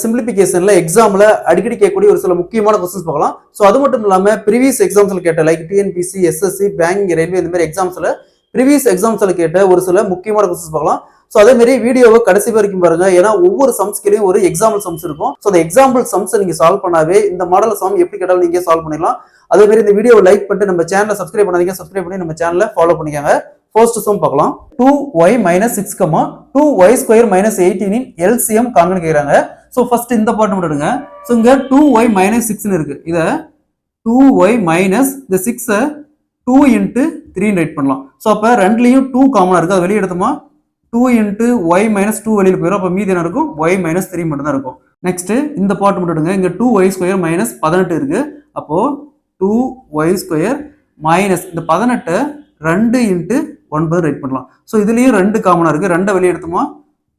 சிம்பிளிபிகேஷன்ல எக்ஸாம்ல அடிக்கடி கேட்கக்கூடிய ஒரு சில முக்கியமான கொஸ்டின்ஸ் பார்க்கலாம். ஸோ அது மட்டும் இல்லாம ப்ரீவியஸ் எக்ஸாம்ஸ்ல கேட்ட like TNPSC, SSC, bank, railway இந்த மாதிரி எக்ஸாம்ஸ்ல ப்ரீவியஸ் எக்ஸாம்ஸ்ல கேட்ட ஒரு சில முக்கியமான கொஸ்டின்ஸ் பார்க்கலாம். ஸோ அதே மாதிரி வீடியோவை கடைசி வரைக்கும் பாருங்க. ஏன்னா ஒவ்வொரு சம்ஸ்கிலையும் ஒரு எக்ஸாம்பிள் சம்ஸ் இருக்கும். ஸோ அந்த எக்ஸாம்பிள் சம்ஸ் நீங்க சால்வ் பண்ணாவே இந்த மாடல் சம் எப்படி கேட்டாலும் நீங்க சால்வ் பண்ணிடலாம். அதே மாதிரி இந்த வீடியோவை லைக் பண்ணிட்டு நம்ம சேனலை சப்ஸ்கிரைப் பண்ணாதீங்க, சப்ஸ்கிரைப் பண்ணி நம்ம சேனலை ஃபாலோ பண்ணிக்கோங்க. ஃபர்ஸ்ட் சம் பார்க்கலாம். 2y - 6, 2y² - 18 இன் எல்சிஎம் காண்கன்னு கேக்குறாங்க. சோ ஃபர்ஸ்ட் இந்த பார்ட் மட்டும் எடுங்க. சோ இங்க 2y - 6 னு இருக்கு. இத 2y - இந்த 6 2 × 3 ரைட் பண்ணலாம். சோ அப்ப ரெண்டுலயும் 2 காமனா இருக்கு. அது வெளிய எடுத்தோமா 2 × y - 2 வெளியில போயிடும். அப்ப மீதி என்ன இருக்கும்? y - 3 மட்டும் தான் இருக்கும். நெக்ஸ்ட் இந்த பார்ட் மட்டும் எடுங்க. இங்க 2y² - 18 இருக்கு. அப்போ 2y² - இந்த 18 2 × 9 ரைட் பண்ணலாம். சோ இதுலயும் 2 காமனா இருக்கு. 2 வெளிய எடுத்தோமா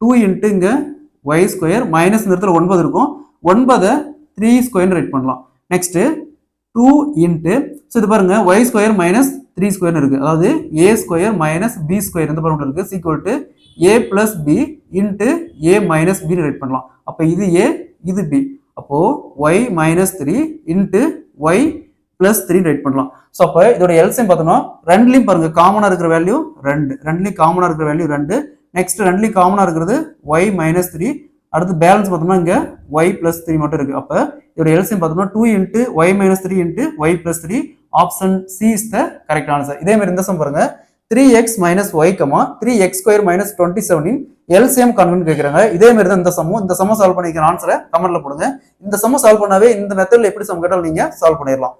2 × இங்க y² மைனஸ் இந்த இடத்துல 9 இருக்கும். 9 3² ரைட் பண்ணலாம். நெக்ஸ்ட் 2 × சோ இது பாருங்க y² - 3² இருக்கு. அதாவது a² - b² இந்த பார்ட் இருக்கு. Equal to a + b × a - b right பண்ணலாம். அப்ப இது a இது b. அப்போ y - 3 × y + 3 ரைட் பண்ணலாம். சோ அப்ப இதோட எல்சிஎம் பார்த்தோம்னா ரெண்டுலயும் பாருங்க காமனா இருக்கிற வேல்யூ 2. ரெண்டுலயும் காமனா இருக்கிற வேல்யூ 2. நெக்ஸ்ட் ரெண்டுலயும் காமனா இருக்கிறது y - 3. அடுத்து பேலன்ஸ் பார்த்தோம்னா இங்க y + 3 மட்டும் இருக்கு. அப்ப இதோட எல்சிஎம் பார்த்தோம்னா 2 × y - 3 × y + 3. Option C is the correct answer. இதே மாதிரி இந்த சம் பாருங்க. 3x - y, 3x² - 27 இன் எல்சிஎம் காண்கன்னு கேக்குறாங்க. இதே மாதிரி தான் இந்த சம்ம சால்வ் பண்ணிக்கிற ஆன்சரை கமெண்ட்ல போடுங்க. இந்த சம்ம சால்வ் பண்ணாவே இந்த மெத்தட்ல எப்படி சம் கேட்டாலும் நீங்க சால்வ் பண்ணிடலாம்.